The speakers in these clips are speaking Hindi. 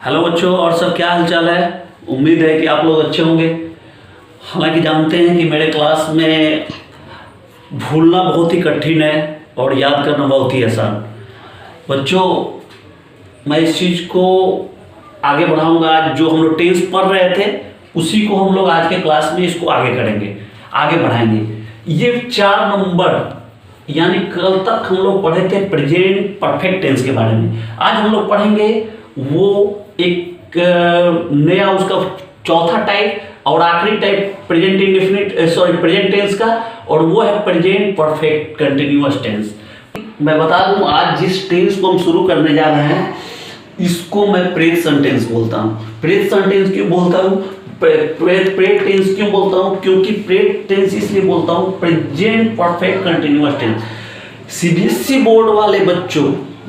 हेलो बच्चों, और सब क्या हालचाल है। उम्मीद है कि आप लोग अच्छे होंगे। हालांकि जानते हैं कि मेरे क्लास में भूलना बहुत ही कठिन है और याद करना बहुत ही आसान। बच्चों, मैं इस चीज़ को आगे बढ़ाऊंगा। आज जो हम लोग टेंस पढ़ रहे थे उसी को हम लोग आज के क्लास में इसको आगे करेंगे, आगे बढ़ाएंगे। ये 4 नंबर यानी कल तक हम लोग पढ़े थे प्रेजेंट परफेक्ट टेंस के बारे में। आज हम लोग पढ़ेंगे वो एक नया उसका चौथा टाइप और आखिरी type present indefinite present tense का, और वो है प्रेजेंट परफेक्ट कंटिन्यूअस टेंस। मैं बता दूं, आज जिस टेंस को हम शुरू करने जा रहे हैं इसको मैं प्रेजेंट टेंस बोलता हूं। प्रेजेंट टेंस क्यों बोलता हूं, प्रेजेंट टेंस क्यों बोलता हूं, क्योंकि प्रेजेंट टेंस इसलिए बोलता हूं present perfect continuous tense. CBSE board वाले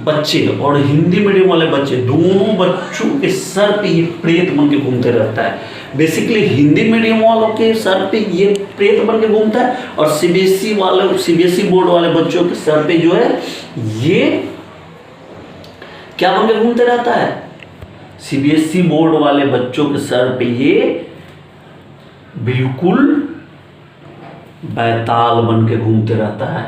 बच्चे और हिंदी मीडियम वाले बच्चे, दोनों बच्चों के सर पे ये प्रेत बन के घूमते रहता है। बेसिकली हिंदी मीडियम वालों के सर पे ये प्रेत बन के घूमता है, और सीबीएसई बोर्ड वाले बच्चों के सर पे जो है ये क्या बन के घूमते रहता है। सीबीएसई बोर्ड वाले बच्चों के सर पे ये बिल्कुल बैताल बन के घूमते रहता है।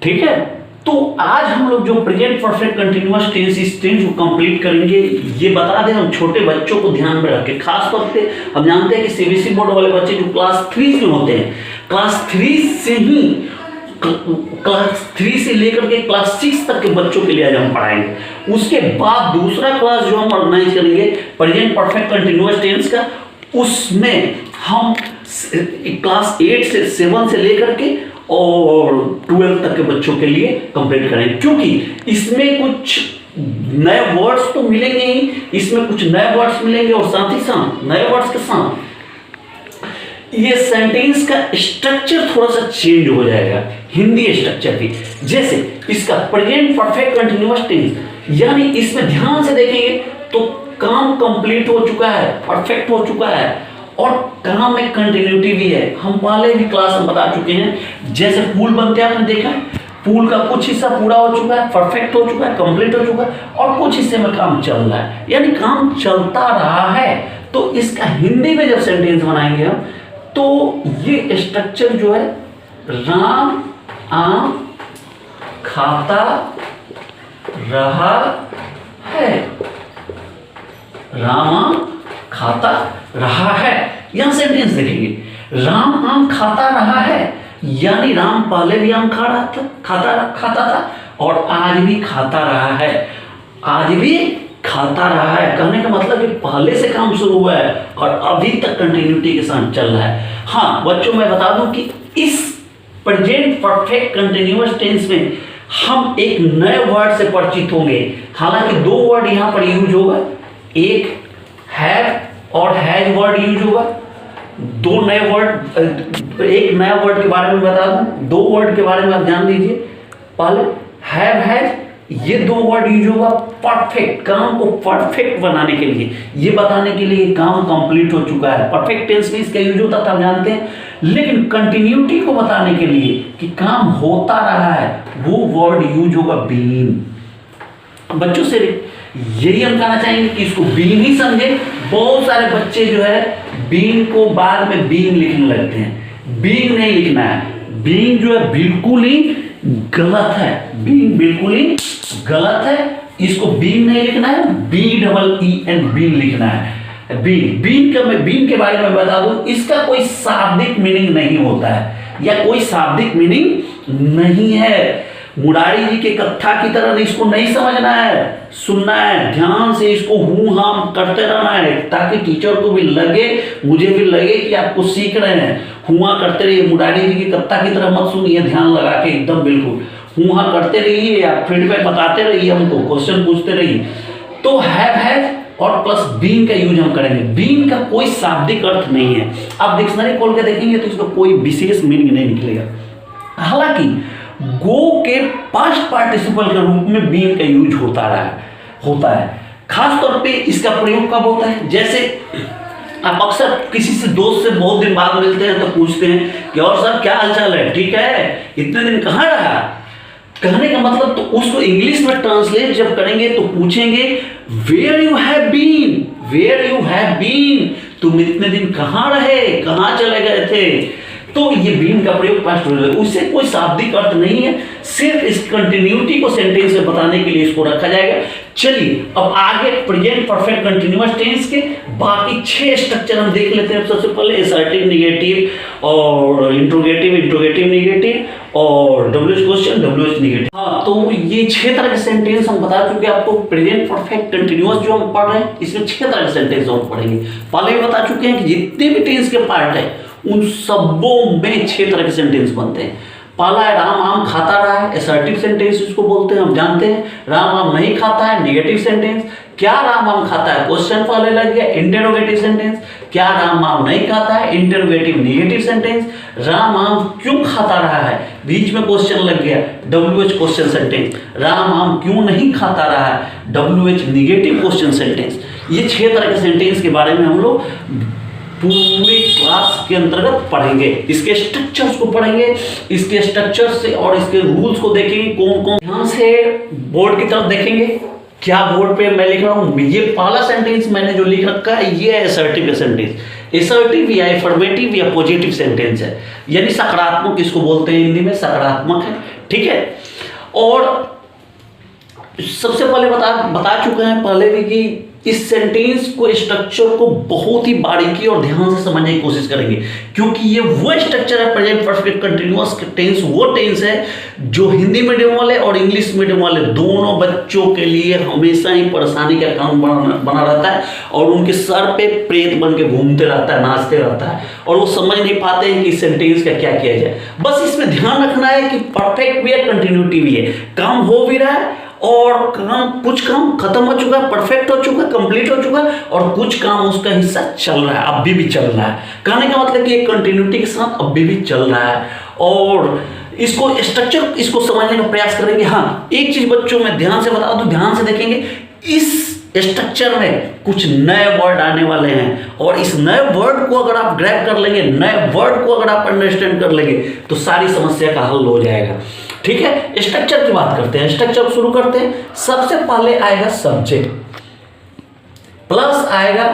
ठीक है, तो आज हम लोग जो प्रेजेंट परफेक्ट कंटिन्यूअस टेंस, इस टेंस को कंप्लीट करेंगे। ये बता दें, हम छोटे बच्चों को ध्यान में रखें। खास तौर पे हम जानते हैं कि सीबीएसई बोर्ड वाले बच्चे जो क्लास 3 के होते हैं, क्लास 3 से लेकर के क्लास 6 तक के बच्चों के लिए आज हम पढ़ाएंगे। उसके बाद दूसरा क्लास जो हम ऑर्गेनाइज करेंगे प्रेजेंट परफेक्ट कंटिन्यूअस टेंस का, उसमें हम क्लास 8 से 7 से लेकर के और 12 तक के बच्चों के लिए कंप्लीट करेंगे। क्योंकि इसमें कुछ नए वर्ड्स तो मिलेंगे ही, इसमें कुछ नए वर्ड्स मिलेंगे और साथ ही साथ नए वर्ड्स के साथ ये सेंटेंस का स्ट्रक्चर थोड़ा सा चेंज हो जाएगा, हिंदी स्ट्रक्चर भी। जैसे इसका प्रेजेंट परफेक्ट कंटिन्यूअस टेंस, यानी इसमें ध्यान से देखेंगे तो काम कंप्लीट हो चुका है, परफेक्ट हो चुका है, और काम में कंटिन्यूटी भी है। हम पहले भी क्लास में बता चुके हैं, जैसे पुल बनते हैं, आपने देखा है पुल का कुछ हिस्सा पूरा हो चुका है, परफेक्ट हो चुका है, कंप्लीट हो चुका है, और कुछ हिस्से में काम चल रहा है, यानी काम चलता रहा है। तो इसका हिंदी में जब सेंटेंस बनाएंगे हम, तो ये स्ट्रक्चर जो है, राम आम खाता रहा है, राम आम खाता रहा है। यहां सेंटेंस देखेंगे, राम आम खाता रहा है, यानी राम पहले भी आम खाता था और आज भी खाता रहा है। आज भी खाता रहा है कहने का मतलब कि पहले से काम शुरू हुआ है और अभी तक कंटिन्यूटी के साथ चल रहा है। हाँ बच्चों, मैं बता दूं कि इस प्रेजेंट परफेक्ट कंटिन्यूअस टेंस में हम एक नए वर्ड से परिचित होंगे। हालांकि 2 वर्ड यहां पर यूज होगा, एक हैव और हैज वर्ड यूज होगा। 2 नए वर्ड, एक नया वर्ड के बारे में बता दूं, 2 वर्ड के बारे में आप ध्यान दीजिए। पहले हैव हैज, ये 2 वर्ड यूज होगा परफेक्ट, काम को परफेक्ट बनाने के लिए, ये बताने के लिए काम कंप्लीट हो चुका है। परफेक्ट टेंस में इसका यूज होता था, हम जानते हैं, लेकिन कंटिन्यूटी को बताने के लिए कि काम होता रहा है, वो वर्ड यूज होगा बीन। बच्चों से यही हम कहना चाहेंगे कि इसको बीन ही समझे। बहुत सारे बच्चे जो है बीन को बाद में बीन लिखने लगते हैं। बीन नहीं लिखना है, बीन जो है बिल्कुल ही गलत है, बीन बिल्कुल ही गलत है। इसको बीन नहीं लिखना है, BEEN बीन लिखना है। बीन के बारे में बता दूं, इसका कोई शाब्दिक मीनिंग नहीं होता है, या कोई शाब्दिक मीनिंग नहीं है। मुरारी जी के कथा की तरह इसको नहीं समझना है, सुनना है ध्यान से, इसको हूं हां करते रहना है, ताकि टीचर को भी लगे, मुझे भी लगे कि आपको सीख रहे हैं। हुआ करते रहिए, मुरारी जी की कथा की तरह मत सुनिए, ध्यान लगा के एकदम बिल्कुल हूं हां करते रहिए, या फीडबैक बताते रहिए, हमको क्वेश्चन पूछते रहिए। तो हैव हैज और प्लस बीन का यूज हम करेंगे। बीन का कोई शाब्दिक अर्थ नहीं है, आप डिक्शनरी खोल के देखेंगे तो इसका कोई विशेष मीनिंग नहीं निकलेगा। हालांकि गो के पास्ट पार्टिसिपल के रूप में बीन का यूज होता है। खास तौर पे इसका प्रयोग कब होता है, जैसे आप अक्सर किसी से दोस्त से बहुत दिन बाद मिलते हैं तो पूछते हैं कि और सर क्या हालचाल है, ठीक है, इतने दिन कहाँ रहा। कहने का मतलब तो उसको इंग्लिश में ट्रांसलेट जब करेंगे तो पूछेंगे where you have been, where you have been, तुम इतने दिन कहाँ रहे, कहाँ चले गए थे। तो ये बीन का प्रयोग पास्ट में, उससे कोई शाब्दिक अर्थ नहीं है, सिर्फ इस कंटिन्यूटी को सेंटेंस में बताने के लिए इसको रखा जाएगा। चलिए अब आगे प्रेजेंट परफेक्ट कंटिन्यूअस टेंस के बाकी 6 स्ट्रक्चर हम देख लेते हैं। सबसे पहले असर्टिव, निगेटिव और इंट्रोगेटिव, इंट्रोगेटिव निगेटिव और डब्ल्यूएच क्वेश्चन, डब्ल्यूएच निगेटिव। हाँ, तो ये 6 तरह के सेंटेंस हम बता चुके हैं आपको। प्रेजेंट परफेक्ट कंटिन्यूअस जो हम पढ़ रहे हैं इसमें 6 तरह के सेंटेंस हम पढ़ेंगे। पहले भी बता चुके हैं कि जितने भी टेंस के पार्ट है उन सबों में 6 तरह के सेंटेंस बनते हैं। पहला है राम आम खाता रहा है, असर्टिव सेंटेंस इसको बोलते हैं, हम जानते हैं। राम आम नहीं खाता है, निगेटिव सेंटेंस। क्या राम आम खाता है, क्वेश्चन पहले लग गया, इंटरोगेटिव सेंटेंस। क्या राम आम नहीं खाता है, इंटरोगेटिव निगेटिव सेंटेंस। राम आम क्यों खाता रहा है, बीच में क्वेश्चन लग गया, डब्ल्यूएच क्वेश्चन सेंटेंस। राम आम क्यों नहीं खाता रहा है, डब्ल्यूएच निगेटिव क्वेश्चन सेंटेंस। ये 6 तरह के सेंटेंस के बारे में हम लोग पूरे क्लास के अंतर्गत पढ़ेंगे। इसके स्ट्रक्चर्स को पढ़ेंगे, इसके स्ट्रक्चर से और इसके रूल्स को देखेंगे कौन कौन। ध्यान से बोर्ड की तरफ देखेंगे, क्या बोर्ड पे मैं लिख रहा हूँ। ये पहला सेंटेंस मैंने जो लिख रखा है ये है असर्टिव सेंटेंस। असर्टिव या एफर्मेटिव या पॉजिटिव सेंटेंस है, यानी सकारात्मक इसको बोलते हैं, हिंदी में सकारात्मक है, ठीक है। और सबसे पहले बता चुके हैं पहले भी कि इस सेंटेंस को, स्ट्रक्चर को बहुत ही बारीकी और ध्यान से समझने की कोशिश करेंगे, क्योंकि ये वो स्ट्रक्चर है प्रेजेंट परफेक्ट कंटिन्यूअस टेंस, वो टेंस है जो हिंदी मीडियम वाले और इंग्लिश मीडियम वाले दोनों बच्चों के लिए हमेशा ही परेशानी का काम बना रहता है और उनके सर पे प्रेत बन के घूमते रहता है, नाचते रहता है और वो समझ नहीं पाते हैं कि इस सेंटेंस का क्या किया जाए। बस इसमें ध्यान रखना है कि परफेक्ट भी है, कंटिन्यूटी भी है, काम हो भी रहा है और कुछ काम खत्म हो चुका है, परफेक्ट हो चुका है, कंप्लीट हो चुका है और कुछ काम उसका हिस्सा चल रहा है, अभी भी चल रहा है। कहने का मतलब कि एक कंटिन्यूटी के साथ अभी भी चल रहा है और इसको स्ट्रक्चर इसको समझने का प्रयास करेंगे। हाँ, एक चीज बच्चों में ध्यान से बता दूं, ध्यान से देखेंगे, इस स्ट्रक्चर में कुछ नए वर्ड आने वाले हैं और इस नए वर्ड को अगर आप ग्रैब कर लेंगे, नए वर्ड को अगर आप अंडरस्टैंड कर लेंगे तो सारी समस्या का हल हो जाएगा, ठीक है। स्ट्रक्चर की बात करते हैं, स्ट्रक्चर शुरू करते हैं। सबसे पहले आएगा सब्जेक्ट, प्लस आएगा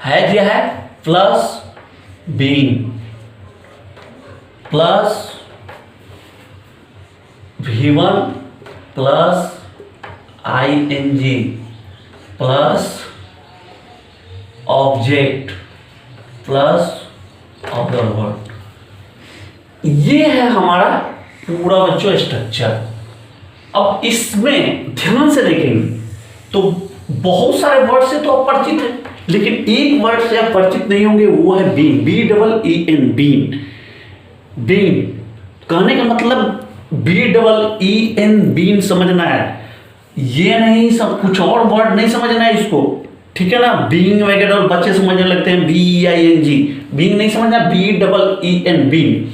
हैव या है plus being plus V1 plus ING plus object plus other word. ये है हमारा पूरा बच्चों स्ट्रक्चर। अब इसमें ध्यान से देखेंगे तो बहुत सारे वर्ड से तो आप परिचित हैं, लेकिन एक वर्ड से आप परिचित नहीं होंगे, वो है बीन, BEEN, बीन। बीन कहने का मतलब BEEN, बीन समझना है, ये नहीं सब कुछ और वर्ड नहीं समझना है इसको, ठीक है ना। बीइंग वगैरह और बच्चे समझने लगते हैं BEING, बीइंग नहीं समझना, BEEN, बीन।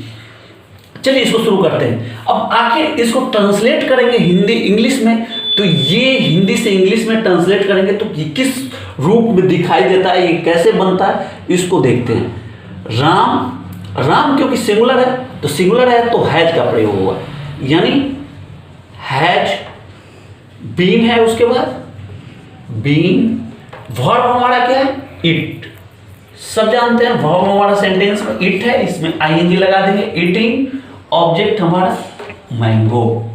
चलिए इसको शुरू करते हैं। अब आखिर इसको ट्रांसलेट करेंगे हिंदी इंग्लिश में, तो ये हिंदी से इंग्लिश में ट्रांसलेट करेंगे तो ये किस रूप में दिखाई देता है, ये कैसे बनता है, इसको देखते हैं। राम क्योंकि सिंगुलर है तो सिंगुलर है तो हैज का प्रयोग हुआ, यानी हैज, बीन है, उसके बाद बीन, वर्ब हमारा क्या है, इट। सब जानते हैं वर्ब हमारा सेंटेंस में इट है, इसमें ING लगा देंगे, ईटिंग। ऑब्जेक्ट हमारा मैंगो,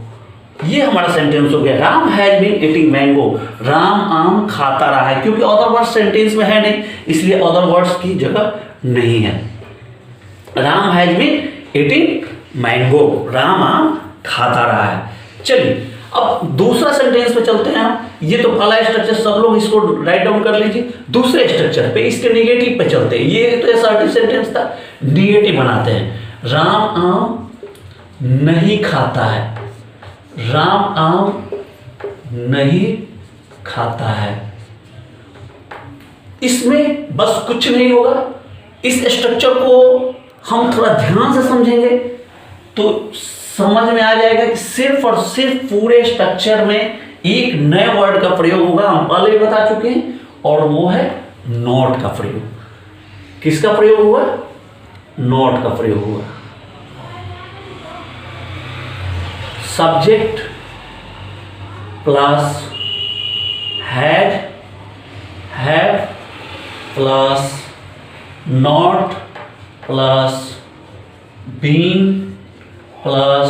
ये हमारा सेंटेंस हो गया। Ram has been eating mango, Ram आम खाता रहा है, क्योंकि अदर वर्ड सेंटेंस में है नहीं इसलिए अदर वर्ड्स की जगह नहीं है। Ram has been eating mango, Ram आम खाता रहा है। चलिए अब दूसरा सेंटेंस पे चलते हैं हम। ये तो पहला स्ट्रक्चर, सब लोग इसको राइट डाउन कर लीजिए। दूसरे स्ट्रक्चर पे, इसके निगेटिव पे चलते हैं। ये तो असर्टिव सेंटेंस था, निगेटिव बनाते हैं। राम आम नहीं खाता है, राम आम नहीं खाता है। इसमें बस कुछ नहीं होगा, इस स्ट्रक्चर को हम थोड़ा ध्यान से समझेंगे तो समझ में आ जाएगा कि सिर्फ और सिर्फ पूरे स्ट्रक्चर में एक नए वर्ड का प्रयोग होगा, हम पहले ही बता चुके हैं, और वो है नॉट का प्रयोग। किसका प्रयोग हुआ, नॉट का प्रयोग हुआ। Subject plus had, have plus not plus been plus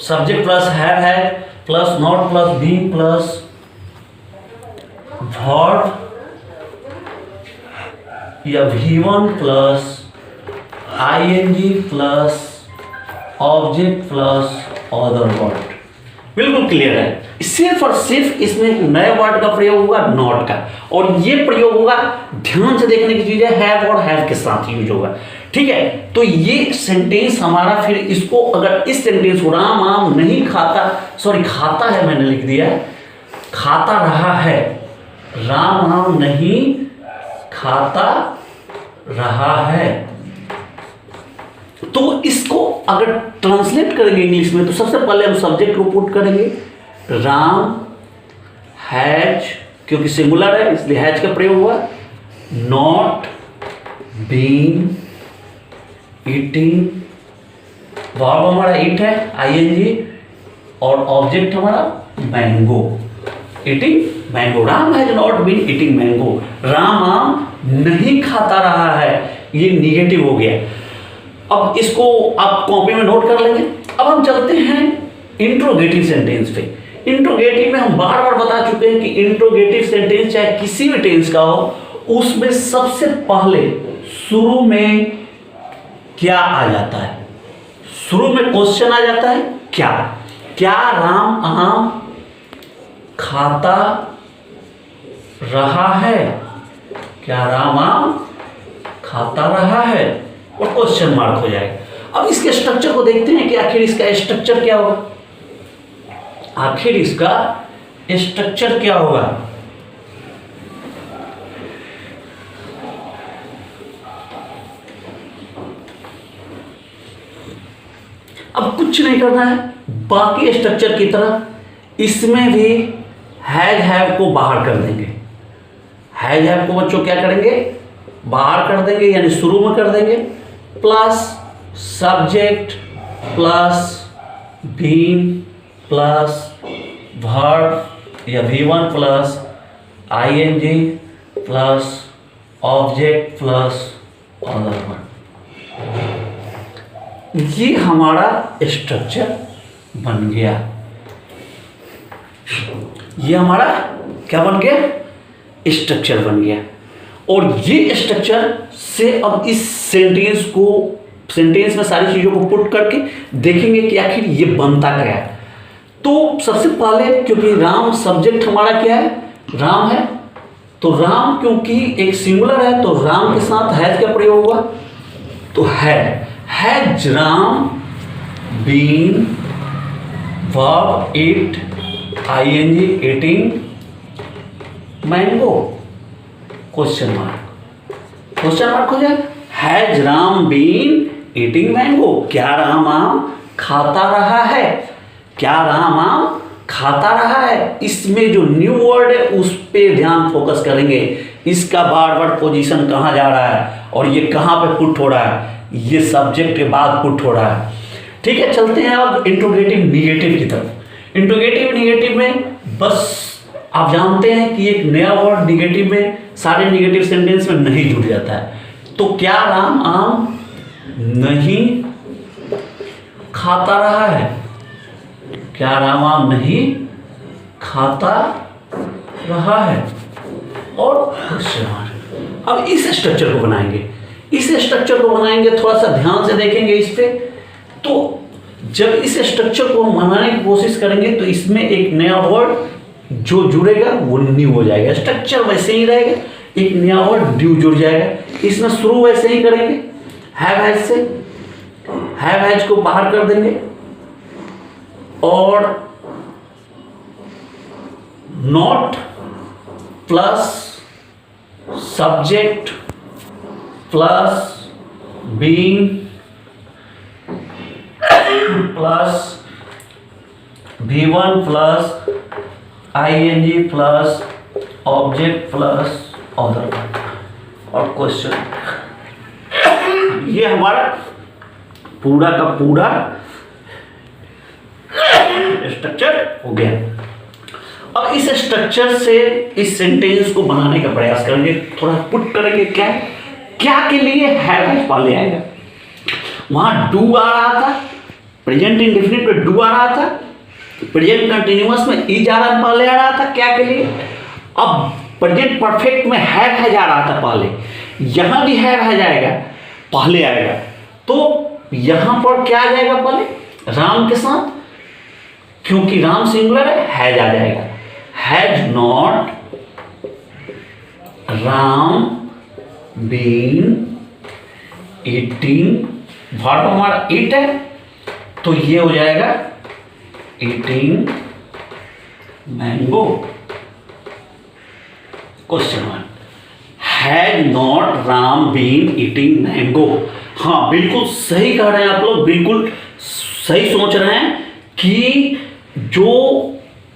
subject plus have had plus not plus been plus verb या V1 plus ING plus object plus other word. बिल्कुल क्लियर है। सिर्फ और सिर्फ इसमें एक नए वर्ड का प्रयोग होगा, नॉट का, और ये प्रयोग होगा, ध्यान से देखने की चीज है, हैव और हैव के साथ यूज होगा। ठीक है, तो ये सेंटेंस हमारा, फिर इसको अगर इस सेंटेंस को राम आम नहीं खाता, सॉरी खाता है मैंने लिख दिया, खाता रहा है, राम आम नहीं खाता रहा है, तो इसको अगर ट्रांसलेट करेंगे इंग्लिश में तो सबसे पहले हम सब्जेक्ट को पुट करेंगे, राम हैज, क्योंकि सिंगुलर है इसलिए हैज का प्रयोग हुआ, नॉट बीन ईटिंग, वर्ब हमारा ईट है आईएनजी, और ऑब्जेक्ट हमारा mango, eating mango. Ram has not been eating mango, Ram आम नहीं खाता रहा है, ये निगेटिव हो गया। अब इसको आप कॉपी में नोट कर लेंगे। अब हम चलते हैं इंट्रोगेटिव सेंटेंस पे। इंट्रोगेटिव में हम बार बार बता चुके हैं कि इंट्रोगेटिव सेंटेंस चाहे किसी भी टेंस का हो, उसमें सबसे पहले शुरू में क्या आ जाता है, शुरू में क्वेश्चन आ जाता है, क्या, क्या राम आम खाता रहा है, क्या राम आम खाता रहा है, और क्वेश्चन मार्क हो जाएगा। अब इसके स्ट्रक्चर को देखते हैं कि आखिर इसका स्ट्रक्चर क्या होगा, आखिर इसका स्ट्रक्चर क्या होगा। अब कुछ नहीं करना है, बाकी स्ट्रक्चर की तरह इसमें भी हैज हैव को बाहर कर देंगे। हैज हैव को बच्चों क्या करेंगे, बाहर कर देंगे, यानी शुरू में कर देंगे, plus subject plus been plus verb या V1 plus ING plus object plus other verb. ये हमारा स्ट्रक्चर बन गया। ये हमारा क्या बन गया, स्ट्रक्चर बन गया। और ये स्ट्रक्चर से अब इस सेंटेंस में सारी चीजों को पुट करके देखेंगे कि आखिर ये बनता क्या है। तो सबसे पहले, क्योंकि राम सब्जेक्ट हमारा क्या है, राम है, तो राम क्योंकि एक सिंगुलर है तो राम के साथ हैज का प्रयोग हुआ, तो has Ram been verb eat ING eating mango, question mark हो जाएगा। Has Ram been eating mango, क्या राम आम खाता रहा है, क्या राम आम खाता रहा है। इसमें जो न्यू वर्ड है उस पे ध्यान फोकस करेंगे, इसका बार बार पोजीशन कहाँ जा रहा है और ये कहाँ पे पुट हो रहा है, ये सब्जेक्ट के बाद पुट हो रहा है। ठीक है, चलते हैं अब इंट्रोगेटिव निगेटिव की तरफ। इंट्रोगेटिव निगेटिव में बस आप जानते हैं कि एक नया वर्ड निगेटिव में, सारे निगेटिव सेंटेंस में नहीं जुड़ जाता है। तो क्या राम आम नहीं खाता रहा है, क्या राम आम नहीं खाता रहा है, और क्वेश्चन मार्क। अब इस स्ट्रक्चर को बनाएंगे, थोड़ा सा ध्यान से देखेंगे इस पे। तो जब इस स्ट्रक्चर को हम बनाने की कोशिश करेंगे तो इसमें एक नया वर्ड जो जुड़ेगा वो न्यू हो जाएगा। स्ट्रक्चर वैसे ही रहेगा, एक नया वर्ड न्यू जुड़ जाएगा। इसमें शुरू वैसे ही करेंगे, हैव हैज से, हैव हैज को बाहर कर देंगे और not plus subject plus being plus V1 plus ING plus object plus other और क्वेश्चन। ये हमारा पूरा का पूरा स्ट्रक्चर हो गया। अब इस स्ट्रक्चर से इस सेंटेंस को बनाने का प्रयास करेंगे, थोड़ा पुट करेंगे। क्या क्या के लिए हैव पहले आएगा, वहां डू आ रहा था, प्रेजेंट इंडेफिनिट में डू आ रहा था, प्रेजेंट कंटिन्यूअस में इज आ रहा पहले आ रहा था क्या के लिए। अब प्रेजेंट परफेक्ट में हैव जा रहा था पहले, यहां भी हैव जाएगा पहले आएगा। तो यहां पर क्या आ जाएगा पहले, राम के साथ, क्योंकि राम सिंगुलर है, हैज आ जाएगा। Has not Ram been eating, verb हमारा ईट है, तो ये हो जाएगा eating mango. Question one, has not Ram been eating mango. हाँ बिल्कुल सही कह रहे हैं आप लोग, बिल्कुल सही सोच रहे हैं कि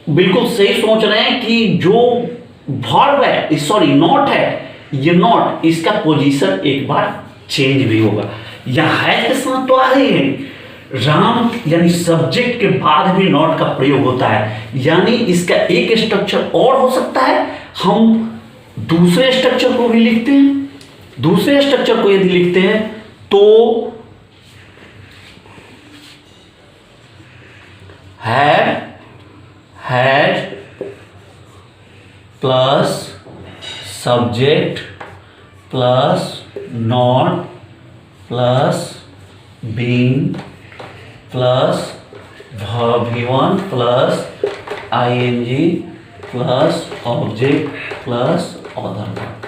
बिल्कुल सही सोच रहे हैं कि जो वर्ब है, सॉरी नॉट है, ये नॉट इसका पोजीशन एक बार चेंज भी होगा। यह है के साथ तो आ रही है, राम यानी सब्जेक्ट के बाद भी नॉट का प्रयोग होता है, यानी इसका एक स्ट्रक्चर और हो सकता है। हम दूसरे स्ट्रक्चर को भी लिखते हैं, दूसरे स्ट्रक्चर को यदि लिखते हैं तो had plus subject plus not plus been plus V1 plus ING plus object plus other verb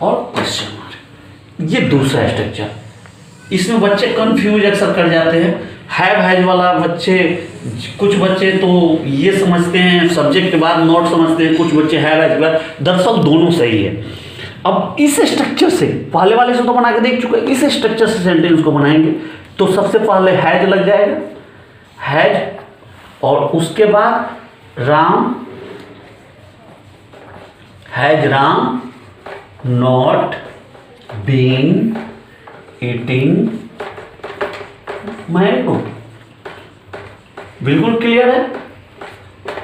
और क्वेश्चन मार्क। ये दूसरा स्ट्रक्चर, इसमें बच्चे कंफ्यूज अक्सर कर जाते हैं। हैव हैज वाला बच्चे, कुछ बच्चे तो ये समझते हैं सब्जेक्ट के बाद नॉट समझते हैं, कुछ बच्चे हैव हैज के बाद, दरअसल दोनों सही है। अब इस स्ट्रक्चर से, पहले वाले से तो बना के देख चुके, इस स्ट्रक्चर से सेंटेंस को बनाएंगे तो सबसे पहले हैज लग जाएगा, हैज, और उसके बाद Ram, has Ram not been eating mango. बिल्कुल क्लियर है,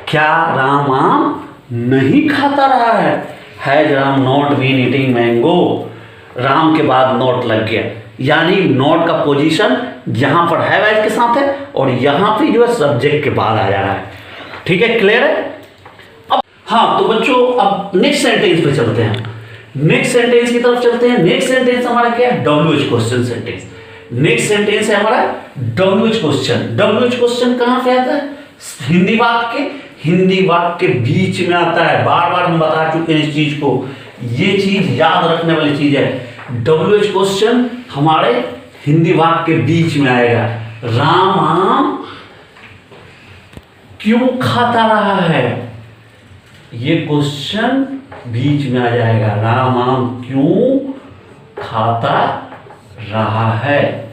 क्या राम आम नहीं खाता रहा है, has Ram not been eating mango, Ram के बाद नॉट लग गया, यानी नॉट का पोजीशन यहां पर हैव हैज के साथ है और यहां पे जो है सब्जेक्ट के बाद आ जा रहा है। ठीक है, क्लियर है। अब हाँ, तो बच्चों अब नेक्स्ट सेंटेंस पे चलते हैं, नेक्स्ट सेंटेंस की तरफ चलते हैं। नेक्स्ट सेंटेंस हमारा क्या है, WH question sentence. Next sentence है हमारा WH क्वेश्चन। WH क्वेश्चन कहां पे आता है, हिंदी वाक्य के बीच में आता है। बार बार हम बता चुके हैं इस चीज को, ये चीज याद रखने वाली चीज है। WH क्वेश्चन हमारे हिंदी वाक्य के बीच में आएगा। राम आम क्यों खाता रहा है, ये क्वेश्चन बीच में आ जाएगा। राम आम क्यों खाता रहा है,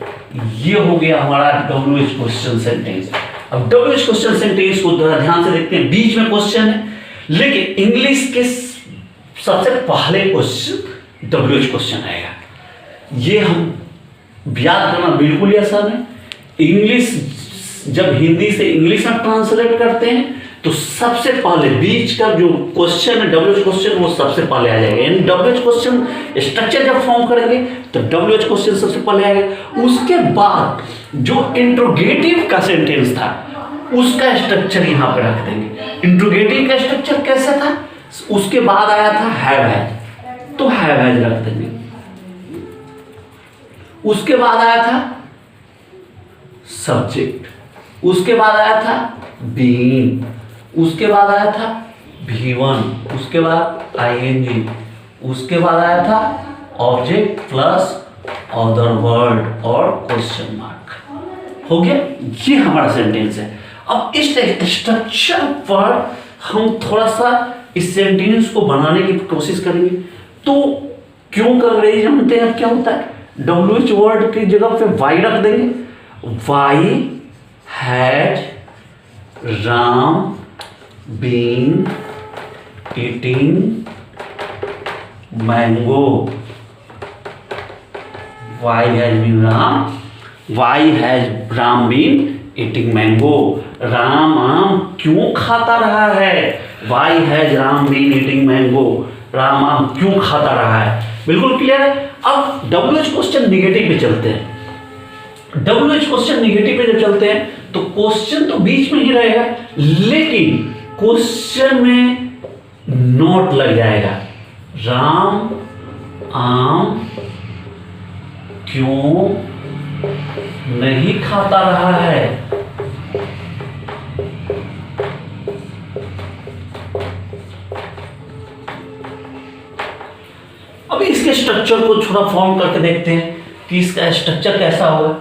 ये हो गया हमारा WH क्वेश्चन सेंटेंस। अब WH क्वेश्चन सेंटेंस को ध्यान से देखते हैं, बीच में क्वेश्चन है, लेकिन इंग्लिश के सबसे पहले क्वेश्चन WH क्वेश्चन आएगा। ये हम याद करना बिल्कुल ही आसान है। इंग्लिश जब हिंदी से इंग्लिश में ट्रांसलेट करते हैं तो सबसे पहले बीच का जो क्वेश्चन है WH क्वेश्चन, वो सबसे पहले आ जाएगा। यानी WH क्वेश्चन स्ट्रक्चर जब फॉर्म करेंगे तो WH क्वेश्चन सबसे पहले आएगा। उसके बाद जो इंट्रोगेटिव का सेंटेंस था उसका स्ट्रक्चर यहां पे रख देंगे। इंट्रोगेटिव का स्ट्रक्चर कैसा था, उसके बाद आया था हैव हैज, तो हैव हैज रख देंगे। उसके बाद आया था सब्जेक्ट, उसके बाद आया था बीन, उसके बाद आया था V1, उसके बाद ING, उसके बाद आया था ऑब्जेक्ट प्लस अदर वर्ड और क्वेश्चन मार्क। हो गया, ये हमारा सेंटेंस है। अब इस स्ट्रक्चर पर हम थोड़ा सा इस सेंटेंस को बनाने की कोशिश करेंगे। तो क्यों कर रहे हैं, जानते हैं क्या होता है, WH वर्ड की जगह पे Y रख देंगे। Why had Ram been eating mango. Why has been Ram, why has Ram been eating mango. Ram आम क्यों खाता रहा है? Why has Ram been eating mango? Ram आम क्यों खाता रहा है? बिल्कुल क्लियर है। अब WH क्वेश्चन निगेटिव पे चलते हैं। WH क्वेश्चन निगेटिव पे जब चलते हैं तो क्वेश्चन तो बीच में ही रहेगा, लेकिन क्वेश्चन में नोट लग जाएगा। राम आम क्यों नहीं खाता रहा है? अभी इसके स्ट्रक्चर को थोड़ा फॉर्म करके देखते हैं कि इसका स्ट्रक्चर कैसा होगा।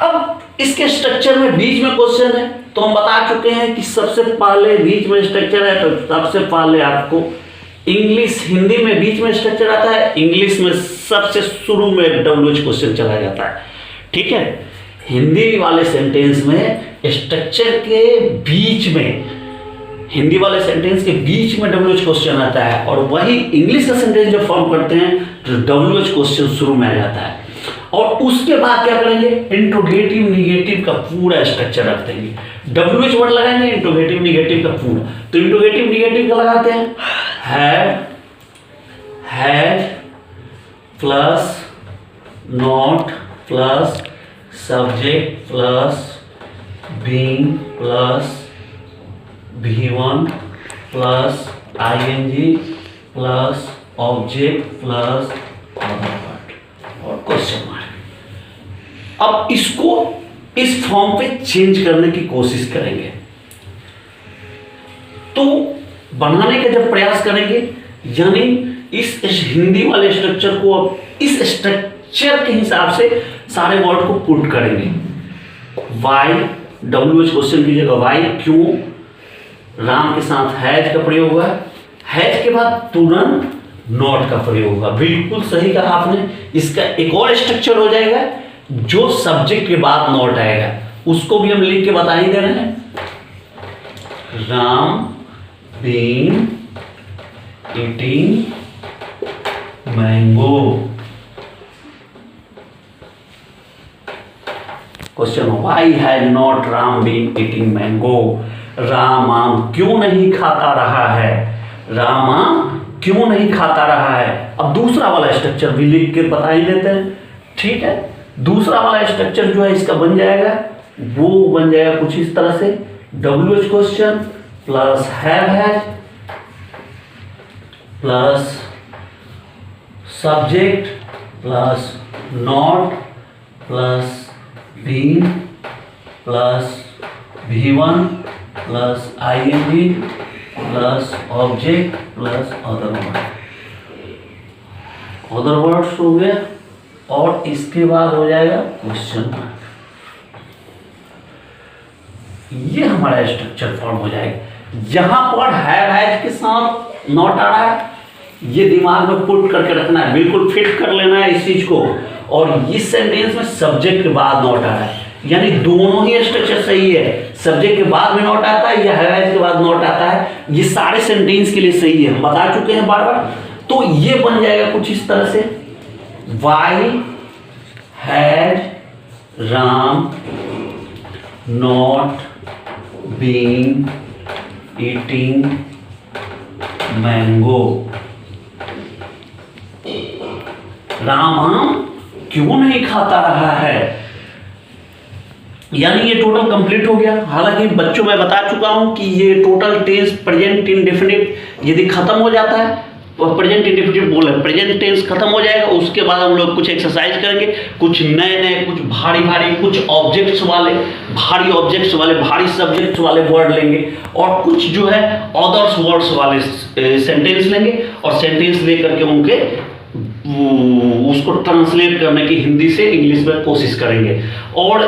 अब इसके स्ट्रक्चर में बीच में क्वेश्चन है तो हम बता चुके हैं कि सबसे पहले बीच में स्ट्रक्चर है तो सबसे पहले आपको इंग्लिश हिंदी में बीच में स्ट्रक्चर आता है, इंग्लिश में सबसे शुरू में WH क्वेश्चन चला जाता है। ठीक है, हिंदी वाले सेंटेंस में स्ट्रक्चर के बीच में, हिंदी वाले सेंटेंस के बीच में WH क्वेश्चन आता है, और वही इंग्लिश का सेंटेंस जब फॉर्म करते हैं तो WH क्वेश्चन शुरू में आ जाता है। और उसके बाद क्या करेंगे? इंट्रोगेटिव निगेटिव का पूरा स्ट्रक्चर रख देंगे। WH वर्ड लगाएंगे, इंट्रोगेटिव निगेटिव का पूरा। तो इंट्रोगेटिव निगेटिव का लगाते हैं had plus not plus subject plus being plus V1 plus ing plus object plus other word और क्वेश्चन मार्क। अब इसको इस फॉर्म पे चेंज करने की कोशिश करेंगे। तो बनाने का जब प्रयास करेंगे, यानी इस हिंदी वाले स्ट्रक्चर को अब इस स्ट्रक्चर के हिसाब से सारे वर्ड को पुट करेंगे। वाई, WH क्वेश्चन की जगह वाई, क्यों, राम के साथ हैज का प्रयोग हुआ, हैज के बाद तुरंत नॉट का प्रयोग होगा। बिल्कुल सही कहा आपने। इसका एक और स्ट्रक्चर हो जाएगा जो सब्जेक्ट के बाद नॉट आएगा, उसको भी हम लिख के बता ही दे रहे हैं। Ram been eating mango. Question, why has not Ram been eating mango? Ram आम क्यों नहीं खाता रहा है? राम आम क्यों नहीं खाता रहा है? अब दूसरा वाला स्ट्रक्चर भी लिख के बता ही देते हैं। ठीक है, दूसरा वाला स्ट्रक्चर जो है इसका बन जाएगा, वो बन जाएगा कुछ इस तरह से। WH question plus has plus subject plus not plus being plus V1 plus ing plus object plus other word. Other words हो गया और इसके बाद हो जाएगा क्वेश्चन मार्क। ये हमारा स्ट्रक्चर फॉर्म हो जाएगा। यहां पर हैज के साथ नॉट आ रहा है, ये दिमाग में पुट करके रखना है, बिल्कुल फिट कर लेना है इस चीज को। और इस सेंटेंस में सब्जेक्ट के बाद नॉट आ रहा है, यानी दोनों ही स्ट्रक्चर सही है। सब्जेक्ट के बाद में नॉट आता है या हैज के बाद नॉट आता है, ये सारे सेंटेंस के लिए सही है, हम बता चुके हैं बार बार। तो ये बन जाएगा कुछ इस तरह से, why had Ram not been eating mango. Ram आम क्यों नहीं खाता रहा है? यानी ये टोटल कंप्लीट हो गया। हालांकि बच्चों मैं बता चुका हूं कि ये टोटल टेंस प्रेजेंट इंडेफिनिट यदि खत्म हो जाता है तो प्रेजेंट इंडेफिनिट बोले प्रेजेंट टेंस खत्म हो जाएगा। उसके बाद हम लोग कुछ एक्सरसाइज करेंगे, कुछ नए नए, कुछ भारी भारी, कुछ ऑब्जेक्ट्स वाले, भारी ऑब्जेक्ट्स वाले, भारी सब्जेक्ट्स वाले वर्ड लेंगे, और कुछ जो है अदर्स वर्ड्स वाले सेंटेंस लेंगे, और सेंटेंस लेकर के उनके उसको ट्रांसलेट करने की हिंदी से इंग्लिश में कोशिश करेंगे। और